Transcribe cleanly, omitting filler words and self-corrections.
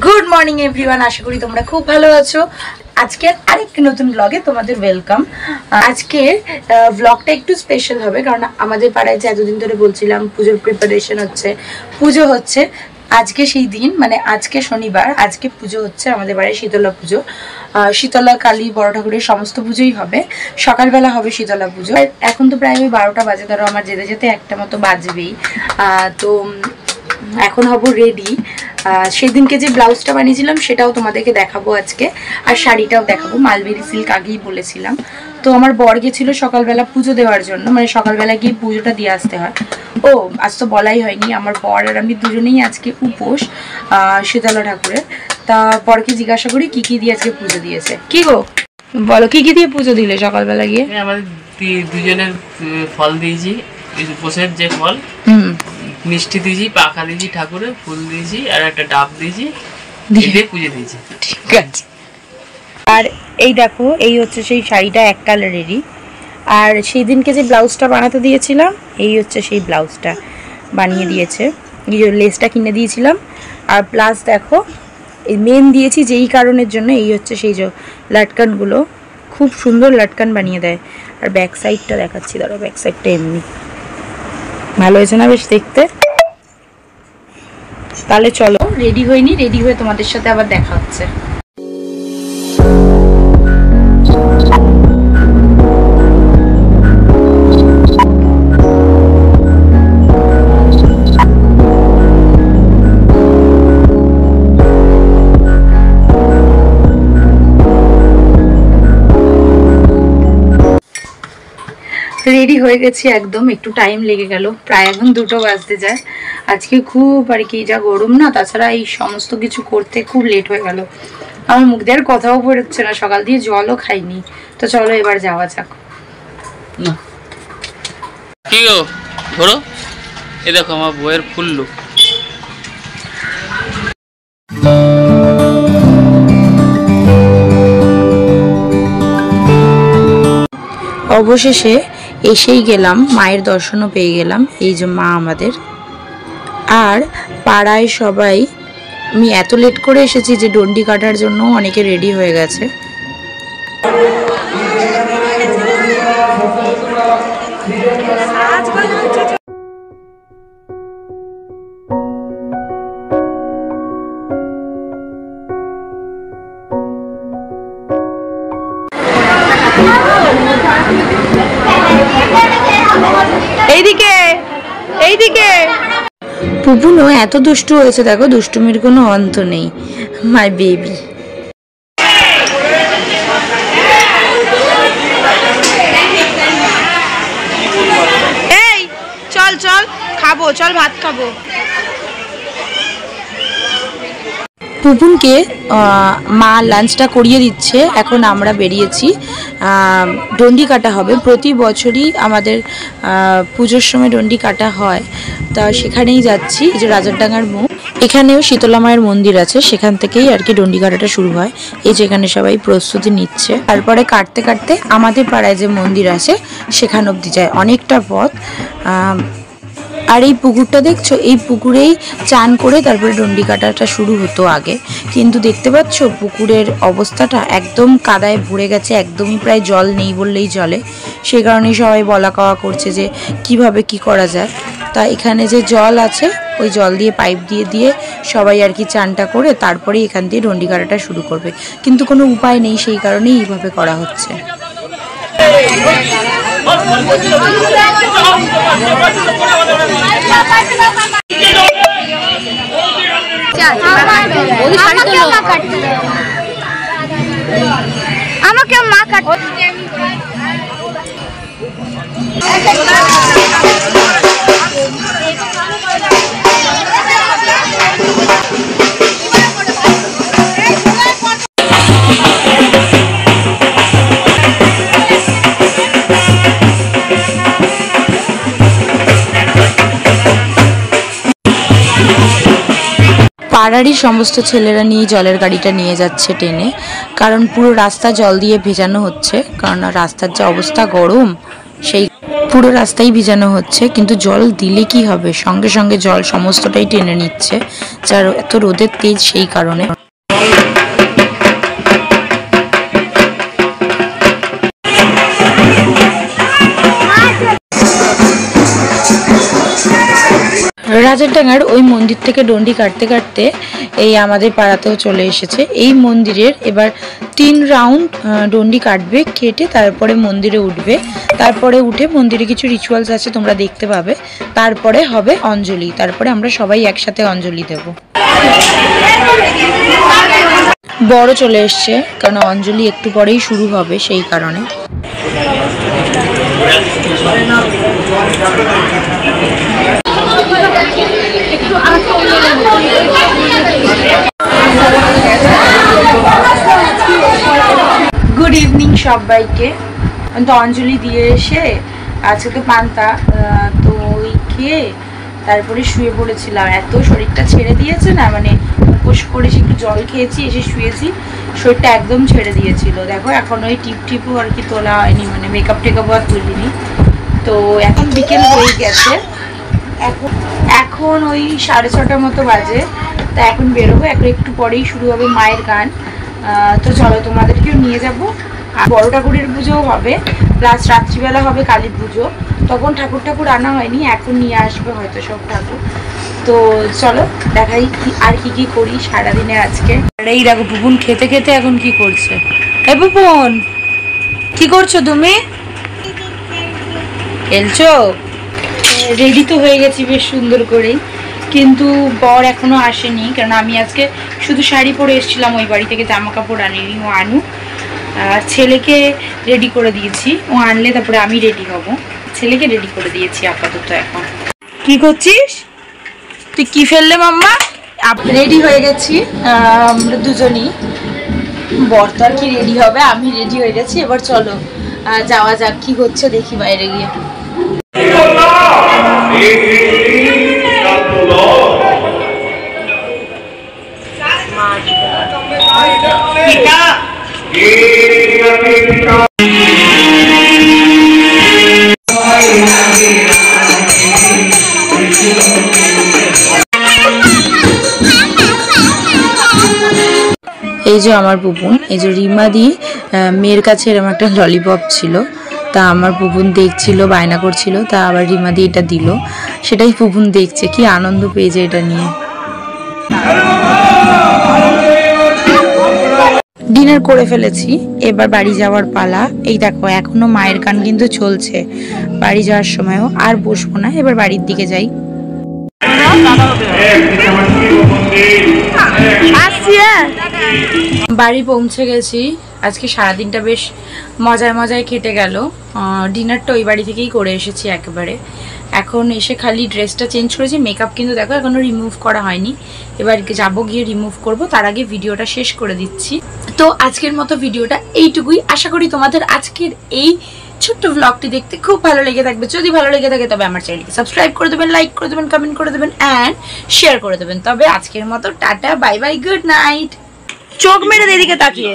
Good morning everyone आशा करी তোমরা খুব ভালো আছো। আজকে আরেকটা নতুন ব্লগে তোমাদের ওয়েলকাম। আজকে ব্লগটা একটু স্পেশাল হবে কারণ আমাদের পাড়ায় যে এতদিন ধরে বলছিলাম পুজোর প্রিপারেশন হচ্ছে, পুজো হচ্ছে। আজকে সেই দিন, মানে আজকে শনিবার, আজকে পুজো হচ্ছে আমাদের বাড়ির শীতলা পুজো। শীতলা কালী বড় ঠাকুরের সমস্ত পুজোই হবে, সকালবেলা হবে শীতলা পুজো। এখন তো প্রায় ওই 12টা বাজে, ধরো আমার যেতে যেতে একটা মতো বাজবেই। তো এখন হব রেডি। সেদিনকে যে ব্লাউজটা বানিয়েছিলাম সেটাও তোমাদেরকে দেখাবো আজকে, আর শাড়িটাও দেখাবো। মালবেরি সিল্ক আগেই বলেছিলাম। তো আমার বর গেছিল সকালবেলা পুজো দেওয়ার জন্য, মানে সকালবেলা গিয়ে পুজোটা দিয়ে আসতে হয়। ও আজ তো বলাই হয়নি, আমার বর আর আমি দুজনেই আজকে উপোস শীতলা ঠাকুরের। তা বরকে জিজ্ঞাসা করি কি কি দিয়ে আজকে পুজো দিয়েছে। কি গো বলো, কি কি দিয়ে পুজো দিলে সকালবেলা গিয়ে? আমাদের দুজনের ফল দিয়েছি, উপোসের যে ফল, মিষ্টি দিয়েছি, পাখা দিয়েছি, ঠাকুরে ফুল দিয়েছি, আর একটা ডাব দিয়েছি, দিয়ে পুজো দিয়েছি। ঠিক আছে। আর এই দেখো, এই হচ্ছে সেই শাড়িটা এক কালারেরই। আর সেই দিনকে যে ব্লাউজটা বানাতে দিয়েছিলাম, এই হচ্ছে সেই ব্লাউজটা বানিয়ে দিয়েছে। এই যে লেসটা কিনে দিয়েছিলাম। আর প্লাস দেখো এই মেন দিয়েছি যেই কারণের জন্য, এই হচ্ছে সেই যে লাটকানগুলো, খুব সুন্দর লাটকান বানিয়ে দেয়। আর ব্যাক সাইডটা দেখাচ্ছি, ধরো ব্যাক সাইডটা এমনি ভালো হয়েছে না বেশ দেখতে? তাহলে চলো রেডি হইনি, রেডি হয়ে তোমাদের সাথে আবার দেখা হচ্ছে। রেডি হয়ে গেছি একদম, একটু টাইম লেগে গেল, প্রায় এখন 2টো বাজতে যায়। আজকে খুব আর কি যা গরম না, তাছাড়া এই সমস্ত কিছু করতে খুব লেট হয়ে গেল। আমার মুখ দিয়ে আর কথাও বেরোচ্ছে না, সকাল দিয়ে জলও খাইনি। তো চলো এবার যাওয়া যাক। কি গো ধরো, এ দেখো আমার বইয়ের ফুল লুক। অবশেষে এসেই গেলাম, মায়ের দর্শনও পেয়ে গেলাম। এই যে মা আমাদের। আর পাড়ায় সবাই, আমি এত লেট করে এসেছি যে ডন্ডি কাটার জন্য অনেকে রেডি হয়ে গেছে। এইদিকে এইদিকে পুপুনও এত দুষ্টু হয়েছে, দেখো দুষ্টুমির কোনো অন্ত নেই। My baby. এই চল চল খাবো, চল ভাত খাবো। পুপুনকে মা লাঞ্চটা করিয়ে দিচ্ছে, এখন আমরা বেরিয়েছি। ডন্ডি কাটা হবে, প্রতি বছরই আমাদের পুজোর সময় ডন্ডি কাটা হয়। তা সেখানেই যাচ্ছি। এই যে রাজারডাঙ্গার মুখ, এখানেও শীতলা মায়ের মন্দির আছে, সেখান থেকেই আর কি ডন্ডি কাটাটা শুরু হয়। এই যে এখানে সবাই প্রস্তুতি নিচ্ছে। তারপরে কাটতে কাটতে আমাদের পাড়ায় যে মন্দির আছে সেখান অবধি যায়, অনেকটা পথ। আর এই পুকুরটা দেখছো, এই পুকুরেই চান করে তারপরে ডন্ডি কাটাটা শুরু হতো আগে। কিন্তু দেখতে পাচ্ছ পুকুরের অবস্থাটা একদম কাদায় ভরে গেছে, একদমই প্রায় জল নেই বললেই চলে। সেই কারণেই সবাই বলা কওয়া করছে যে কিভাবে কি করা যায়। তা এখানে যে জল আছে, ওই জল দিয়ে পাইপ দিয়ে দিয়ে সবাই আর কি চানটা করে তারপরে এখান দিয়ে ডন্ডি কাটাটা শুরু করবে। কিন্তু কোনো উপায় নেই, সেই কারণেই এইভাবে করা হচ্ছে। আমাকে মা কাট। পাড়ারই সমস্ত ছেলেরা নিয়ে জলের গাড়িটা নিয়ে যাচ্ছে টেনে, কারণ পুরো রাস্তা জল দিয়ে ভেজানো হচ্ছে, কারণ রাস্তার যে অবস্থা গরম সেই পুরো রাস্তায় ভিজানো হচ্ছে, কিন্তু জল দিলে কি হবে, সঙ্গে সঙ্গে জল সমস্তটাই টেনে নিচ্ছে, যার এত রোদের তেজ সেই কারণে। রাজারডাঙ্গার ওই মন্দির থেকে ডন্ডি কাটতে কাটতে এই আমাদের পাড়াতেও চলে এসেছে। এই মন্দিরের এবার 3 রাউন্ড ডন্ডি কাটবে, কেটে তারপরে মন্দিরে উঠবে। তারপরে উঠে মন্দিরে কিছু রিচুয়ালস আছে, তোমরা দেখতে পাবে। তারপরে হবে অঞ্জলি, তারপরে আমরা সবাই একসাথে অঞ্জলি দেব। বড় চলে এসছে, কারণ অঞ্জলি একটু পরেই শুরু হবে, সেই কারণে। গুড ইভিনিং সবাইকে। তো অঞ্জলি দিয়ে এসে আজকে তো পান্তা, তো ওই খেয়ে তারপরে শুয়ে পড়েছিলাম। এত শরীরটা ছেড়ে দিয়েছে না, মানে উপোস করেছি, একটু জল খেয়েছি, এসে শুয়েছি, শরীরটা একদম ছেড়ে দিয়েছিল। দেখো এখন ওই টিপও আর কি তোলা হয়নি, মানে মেকআপ টেকআপও আর তুলিনি। তো এখন বিকেল হয়ে গেছে, এখন ওই 6:30 মতো বাজে। তা এখন বেরোবো, এখন একটু পরেই শুরু হবে মায়ের গান। তো চলো তোমাদেরকেও নিয়ে যাবো। আর বড় ঠাকুরের পুজোও হবে, প্লাস রাত্রিবেলা হবে কালী পুজো। তখন ঠাকুর আনা হয়নি, এখন নিয়ে আসবে হয়তো সব ঠাকুর। তো চলো দেখাই আর কি করি সারাদিনে আজকে। আর এই দেখো পুপুন খেতে খেতে এখন কি করছে। এই পুপুন, কি করছো তুমি? খেলছো? রেডি তো হয়ে গেছি বেশ সুন্দর করেই, কিন্তু বর এখনো আসেনি, কারণ আমি আজকে শুধু শাড়ি পরে এসেছিলাম ওই বাড়ি থেকে, জামা কাপড় আনিনি। ও আনুক। আর ছেলেকে রেডি করে দিয়েছি, ও আনলে তারপরে আমি রেডি হব। ছেলেকে রেডি করে দিয়েছি আপাতত। এখন কি করছিস তুই? কি ফেললে মাম্মা? রেডি হয়ে গেছি আমরা দুজনই। বর তো আর কি রেডি হবে, আমি রেডি হয়ে গেছি। এবার চলো যাওয়া যাক, কি হচ্ছে দেখি বাইরে গিয়ে। এই যে আমার পুপুন, এই যে রিমা দি মেয়ের কাছে এরকম একটা ললিপপ ছিল, তা আমার পুপুন দেখছিল, বায়না করছিল, তা আবার রিমা দি এটা দিল। সেটাই পুপুন দেখছে, কি আনন্দ পেয়েছে এটা নিয়ে। ডিনার করে ফেলেছি, এবার বাড়ি যাওয়ার পালা। এই দেখো এখনো মায়ের গান কিন্তু চলছে, বাড়ি যাওয়ার সময়ও। আর বসবো না, এবার বাড়ির দিকে যাই। বাড়ি পৌঁছে গেছি। আজকে সারাদিনটা বেশ মজায় কেটে গেল। ডিনারটা ওই বাড়ি থেকেই করে এসেছি একেবারে। এখন এসে খালি ড্রেসটা চেঞ্জ করেছি, মেকআপ কিন্তু দেখো এখনো রিমুভ করা হয়নি। এবার যাবো, গিয়ে রিমুভ করব। তার আগে ভিডিওটা শেষ করে দিচ্ছি। তো আজকের মতো ভিডিওটা এইটুকুই। আশা করি তোমাদের আজকের এই ছোট্ট ব্লগটি দেখতে খুব ভালো লেগে থাকবে। যদি ভালো লেগে থাকে তবে আমার চ্যানেলকে সাবস্ক্রাইব করে দেবেন, লাইক করে দেবেন, কমেন্ট করে দেবেন অ্যান্ড শেয়ার করে দেবেন। তবে আজকের মতো tata, bye bye, good night. চোখ মেরে এদিকে তাকিয়ে।